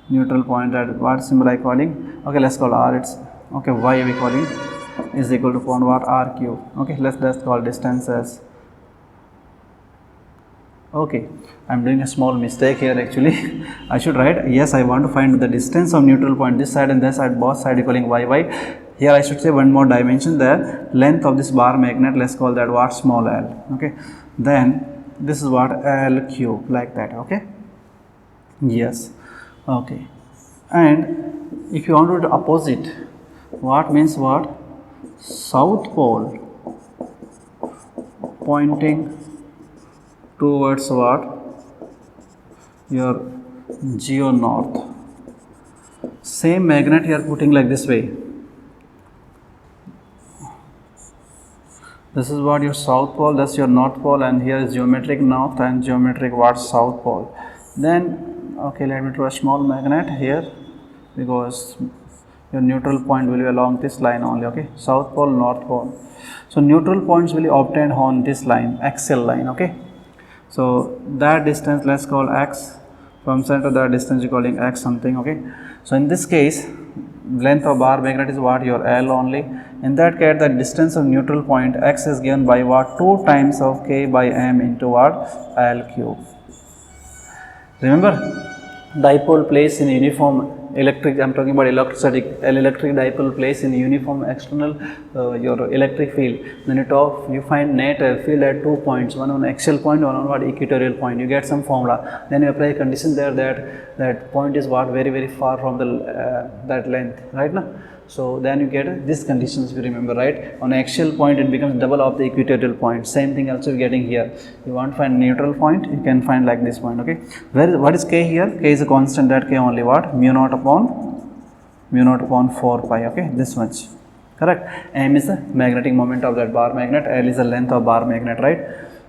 neutral point, that what symbol I calling, okay, let's call r, it's okay, y we calling is equal to upon what, r cube. Okay, let's call distance as, okay, I'm doing a small mistake here actually. I should write, yes, I want to find the distance of neutral point this side and this side, both side equaling y. Here I should say one more dimension, the length of this bar magnet, let's call that what, small l. Okay, then this is what, l cube, like that. Okay, yes, okay. And if you want to do opposite, what means what, south pole pointing towards what, your geo north. Same magnet here putting like this way. This is what your south pole, that's your north pole, and here is geometric north and geometric what, south pole. Then okay, let me draw a small magnet here because your neutral point will be along this line only. Okay, south pole, north pole. So neutral points will be obtained on this line, axial line. Okay, so that distance let's call x, from center that distance you calling x something. Okay, so in this case length of bar magnet is what, your l only. In that case the distance of neutral point x is given by what, 2 times of k by m into what, l cube. Remember, dipole place in uniform electric, I'm talking about electrostatic, electric dipole place in uniform external your electric field. Then you find net field at 2 points, one on axial point, one on what, equatorial point. You get some formula, then you apply a condition there that point is what, very far from the that length, right now. So then you get this conditions, if you remember, right? On axial point it becomes double of the equatorial point. Same thing also getting here. You want to find neutral point, you can find like this point. Okay, what is k here? K is a constant, that k only what, mu naught upon 4 pi. Okay, this much, correct. M is the magnetic moment of that bar magnet, L is the length of bar magnet, right?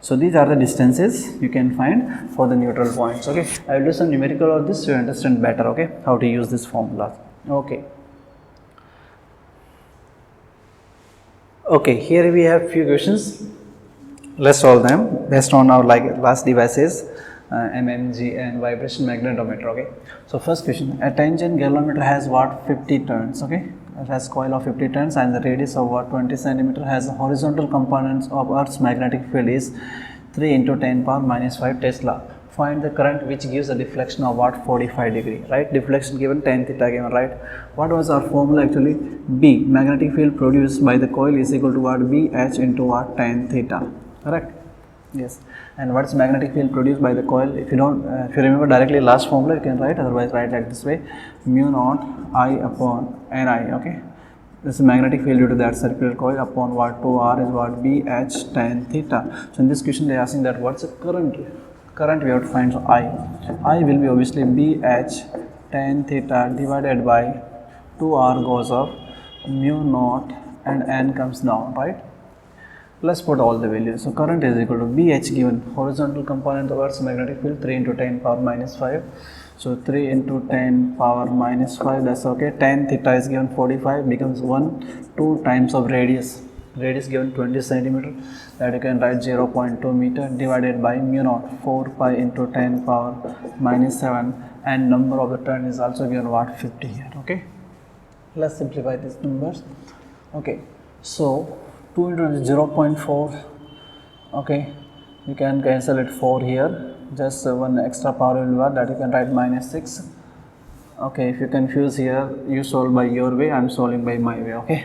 So these are the distances you can find for the neutral points. Okay, I will do some numerical of this so you understand better. Okay, how to use this formula. Okay. Okay, here we have few questions. Let's solve them based on our like last devices, MMG and vibration magnetometer. Okay, so first question: a tangent galvanometer has what, 50 turns. Okay, it has coil of 50 turns and the radius of what, 20 centimeter, has horizontal components of Earth's magnetic field is 3 into 10 power minus 5 Tesla. Find the current which gives a deflection of what, 45 degree, right? Deflection given, tan theta given, right? What was our formula actually? B, magnetic field produced by the coil is equal to what, BH into what, tan theta, correct? Yes. And what is magnetic field produced by the coil? If you don't, if you remember directly last formula, you can write, otherwise write like this way, mu naught I upon Ni. Okay, this is magnetic field due to that circular coil upon what, 2R is what, BH tan theta. So in this question they are asking that what's the current we have to find. So I will be obviously BH tan theta divided by 2R goes up, mu naught and N comes down, right? Let's put all the values. So current is equal to BH given horizontal component of Earth's magnetic field 3 into 10 power minus 5. So 3 into 10 power minus 5, that's okay. Tan theta is given 45, becomes 2 times of radius. Radius given 20 centimeter, that you can write 0.2 meter divided by mu naught 4 pi into 10 power minus 7, and number of the turn is also given what, 50 here. Okay, let's simplify these numbers. Okay, so 2 into 0.4, okay, you can cancel it 4 here, just one extra power will be what, that you can write -6. Okay, if you confuse here, you solve by your way, I am solving by my way. Okay.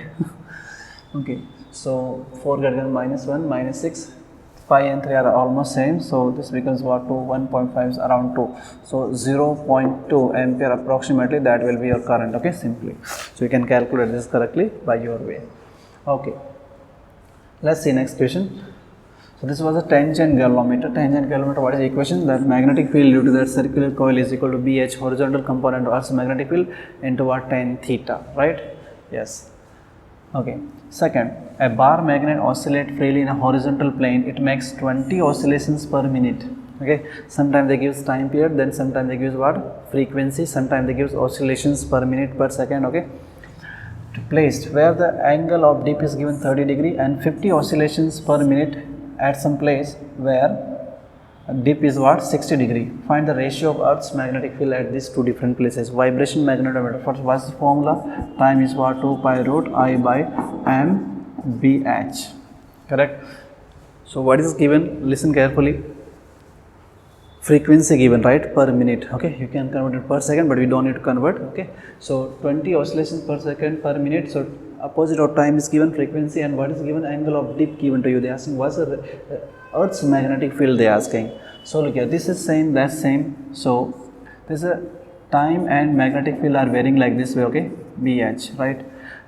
Okay, so 4 greater than -1, -6, 5 and 3 are almost same, so this becomes what, 2, 1.5 is around 2, so 0.2 ampere approximately, that will be your current. Okay, simply, so you can calculate this correctly by your way. Okay, let's see next question. So this was a tangent galvanometer. Tangent galvanometer, what is the equation? That magnetic field due to that circular coil is equal to BH, horizontal component of Earth's magnetic field, into what, tan theta, right? Yes. Okay. Second, a bar magnet oscillates freely in a horizontal plane. It makes 20 oscillations per minute. Okay. Sometimes they give time period, then sometimes they give what, frequency, sometimes they give oscillations per minute per second. Okay. Placed where the angle of dip is given 30 degree and 50 oscillations per minute at some place where dip is what, 60 degree. Find the ratio of Earth's magnetic field at these two different places. Vibration magnetometer. First, what's the formula? Time is what, 2 pi root I by m bh. Correct. So what is given? Listen carefully. Frequency given, right, per minute. Okay, you can convert it per second, but we don't need to convert. Okay, so 20 oscillations per second per minute. So opposite of time is given frequency, and what is given, angle of dip given to you. They are asking what's the Earth's magnetic field, they are asking. So look here, this is same, that's same. So this is a time and magnetic field are varying like this way. Okay, BH, right,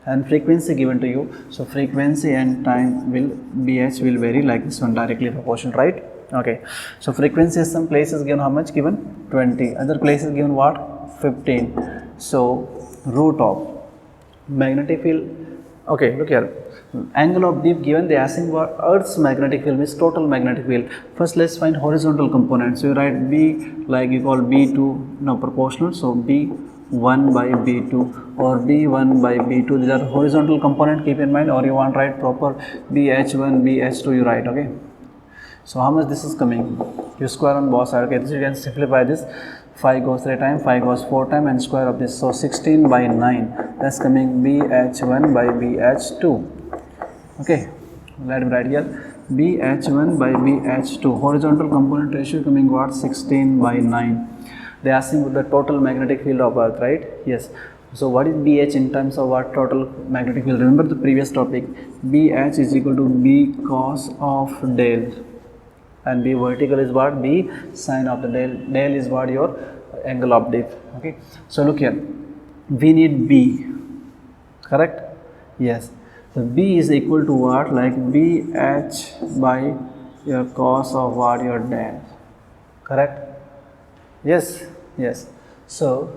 and frequency given to you. So frequency and time will, BH will vary like this one, directly proportional, right? Okay, so frequency is some places given how much, given 20, other places given what, 15. So root of magnetic field. Okay, look here, angle of dip given, they are asking what Earth's magnetic field means total magnetic field. First let's find horizontal component. So you write B, like you call B2, no, proportional, so B1 by B2 or B1 by B2, these are horizontal component, keep in mind, or you want to write proper BH1, BH2, you write. Okay, so how much this is coming? You square on both sides. Okay, this you can simplify this. 5 goes 3 times, 5 goes 4 times, and square of this. So 16 by 9. That's coming BH1 by BH2. Okay, let me write here. BH1 by BH2. Horizontal component ratio coming what? 16 by 9. They are asking the total magnetic field of Earth, right? Yes. So what is BH in terms of what, total magnetic field? Remember the previous topic. BH is equal to B cos of del. And B vertical is what? B sine of the del. Del is what? Your angle of dip. Okay. So look here. We need B. Correct? Yes. So B is equal to what? Like BH by your cos of what? Your del. Correct? Yes. Yes. So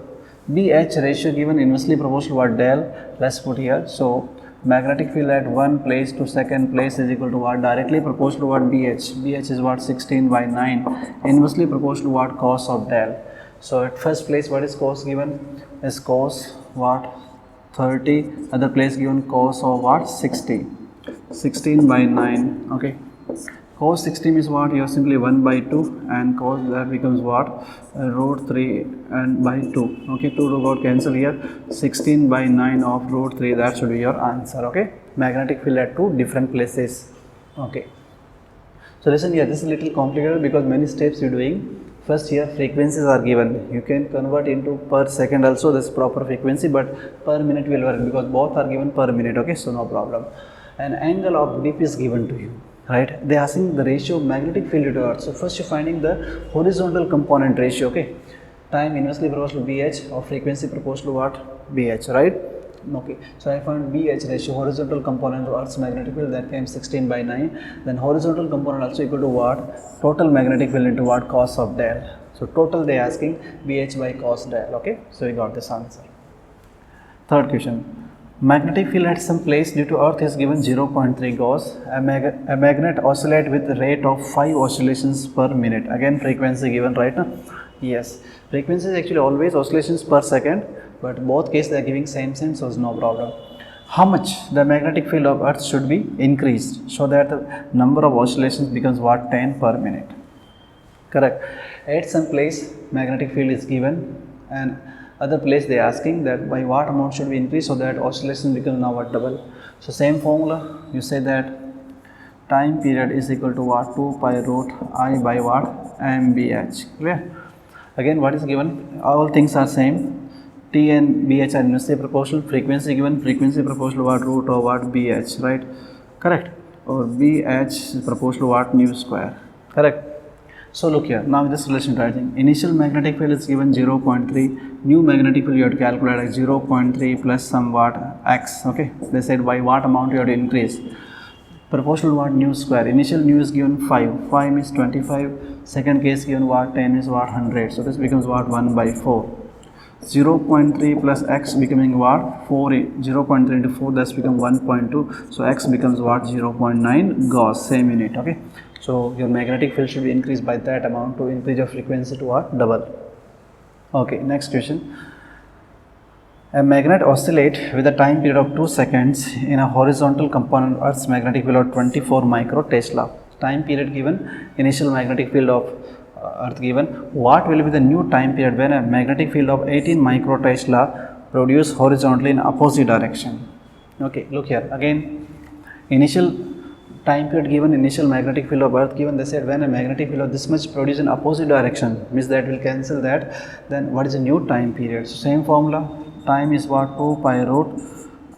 BH ratio given inversely proportional to what? Del. Let's put here. So magnetic field at one place to second place is equal to what? Directly proportional to what? BH. BH is what? 16 by 9. Inversely proportional to what? Cos of del. So at first place, what is cos given? Is cos what? 30. Other place given cos of what? 60. 16 by 9. Okay. Cos 16 is what? You are simply 1 by 2, and cos that becomes what? Root 3 and by 2. Okay, 2 to got cancel here. 16 by 9 of root 3, that should be your answer. Okay, magnetic field at two different places. Okay, so listen here, this is a little complicated because many steps you're doing. First here frequencies are given. You can convert into per second also, this proper frequency, but per minute will work because both are given per minute. Okay, so no problem. An angle of dip is given to you. Right, they are asking the ratio of magnetic field to Earth. So first you're finding the horizontal component ratio. Okay, time inversely proportional to BH, or frequency proportional to what? BH, right? Okay, so I found BH ratio, horizontal component of Earth's magnetic field, that came 16 by 9. Then horizontal component also equal to what? Total magnetic field into what? Cos of del. So total they are asking BH by cos del. Okay, so we got this answer. Third question. Magnetic field at some place due to Earth is given 0.3 Gauss. A magnet oscillates with the rate of 5 oscillations per minute. Again frequency given, right now? Yes. Frequency is actually always oscillations per second, but both cases they are giving same, so it's no problem. How much the magnetic field of Earth should be increased so that the number of oscillations becomes what? 10 per minute. Correct. At some place magnetic field is given, and other place they are asking that by what amount should we increase so that oscillation becomes now what? Double. So same formula, you say that time period is equal to what? 2 pi root I by what? mbh. Clear? Again, what is given? All things are same. T and bh are inversely proportional. Frequency given, frequency proportional to what? Root of what? bh, right? Correct? Or bh is proportional to what? Nu square. Correct? So look here, now this relation writing, initial magnetic field is given 0.3, new magnetic field you have to calculate like 0.3 plus some what x, okay, they said by what amount you have to increase, proportional what? Nu square. Initial nu is given 5 means 25, second case given what? 10 is what? 100, so this becomes what? 1 by 4, 0.3 plus x becoming what? 4, 0.3 into 4, that's become 1.2, so x becomes what? 0.9 Gauss, same unit, okay. So your magnetic field should be increased by that amount to increase your frequency to what? Double. Okay, next question. A magnet oscillates with a time period of 2 seconds in a horizontal component of Earth's magnetic field of 24 micro Tesla. Time period given, initial magnetic field of Earth given. What will be the new time period when a magnetic field of 18 micro Tesla produced horizontally in opposite direction? Okay, look here again. Initial time period given, initial magnetic field of Earth given, they said when a magnetic field of this much produced in opposite direction, means that will cancel that, then what is the new time period? So same formula, time is what? 2 pi root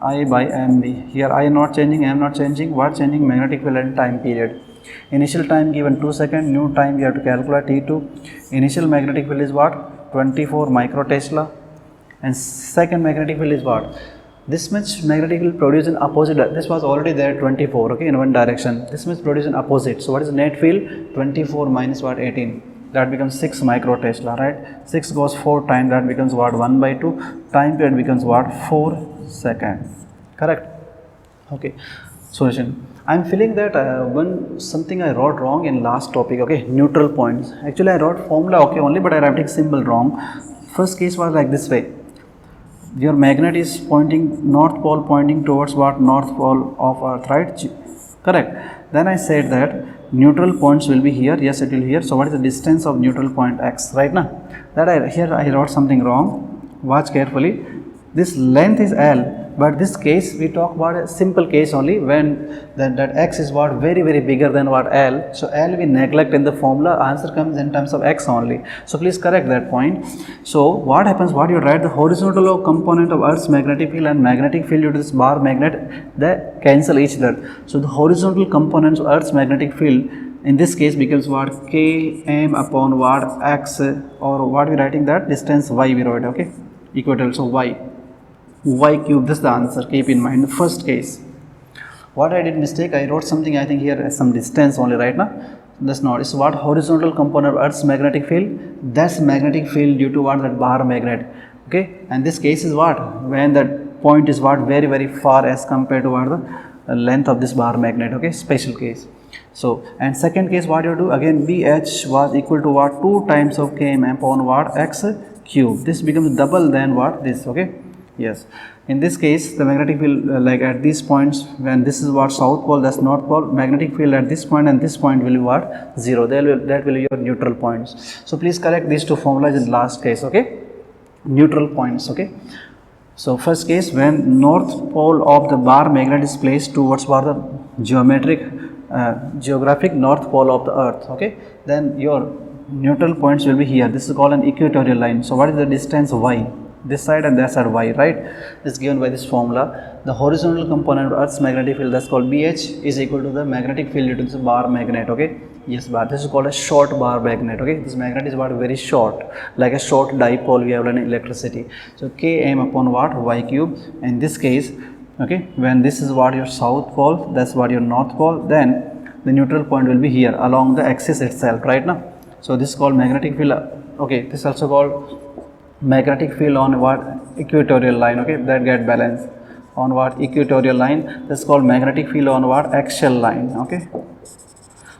I by mb. Here I am not changing, I am not changing, what changing? Magnetic field and time period. Initial time given 2 seconds, new time we have to calculate T2. Initial magnetic field is what? 24 micro Tesla, and second magnetic field is what? This much magnetic field produced in opposite, this was already there 24, okay, in one direction, this much produced in opposite, so what is the net field? 24 minus what? 18, that becomes 6 micro Tesla, right? 6 goes 4 times, that becomes what? 1 by 2, time period becomes what? 4 seconds, correct? Okay, solution. I am feeling that something I wrote wrong in last topic, okay, neutral points. Actually I wrote formula okay only, but I wrote symbol wrong. First case was like this way. Your magnet is pointing, north pole pointing towards what? North pole of Earth, right? Correct. Then I said that neutral points will be here. Yes, it will here. So what is the distance of neutral point x, right now? Here I wrote something wrong. Watch carefully. This length is L, but this case we talk about a simple case only when that x is what? Very bigger than what? L. So L we neglect in the formula, answer comes in terms of x only. So please correct that point. So what happens? What you write, the horizontal component of Earth's magnetic field and magnetic field due to this bar magnet, they cancel each other. So the horizontal components of Earth's magnetic field in this case becomes what? Km upon what? X, or what we writing that? Distance y we wrote, okay? Equatorial, so y cube, this is the answer, keep in mind. The first case, what I did mistake, I wrote something, I think here some distance only, right now, that's not, it's what? Horizontal component of Earth's magnetic field, that's magnetic field due to what? That bar magnet, okay, and this case is what? When that point is what? Very far as compared to what? The length of this bar magnet, okay, special case. So, and second case, what you do, again BH was equal to what? 2 times of km upon what? X cube, this becomes double than what? This, okay. Yes, in this case the magnetic field like at these points, when this is what? South pole, that's north pole, magnetic field at this point and this point will be what? 0, that will be your neutral points. So please correct these two formulas in last case, okay, neutral points, okay. So first case, when north pole of the bar magnet is placed towards what? The geographic north pole of the Earth, okay, then your neutral points will be here. This is called an equatorial line. So what is the distance? Y, this side and that side y, right, is given by this formula. The horizontal component of Earth's magnetic field, that's called BH, is equal to the magnetic field due to this bar magnet, okay. Yes, bar, this is called a short bar magnet, okay. This magnet is what? Very short, like a short dipole we have in electricity. So Km upon what? Y cube. In this case, okay, when this is what? Your south pole, that's what? Your north pole, then the neutral point will be here along the axis itself, right now. So this is called magnetic field, okay. This is also called magnetic field on what? Equatorial line, okay, that get balanced on what? Equatorial line. This is called magnetic field on what? Axial line, okay.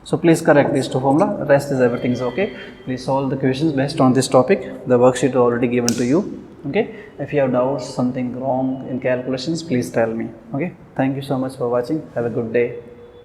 So please correct these two formula, rest is everything is okay. Please solve the questions based on this topic. The worksheet is already given to you, okay. If you have doubts, something wrong in calculations, please tell me, okay. Thank you so much for watching. Have a good day.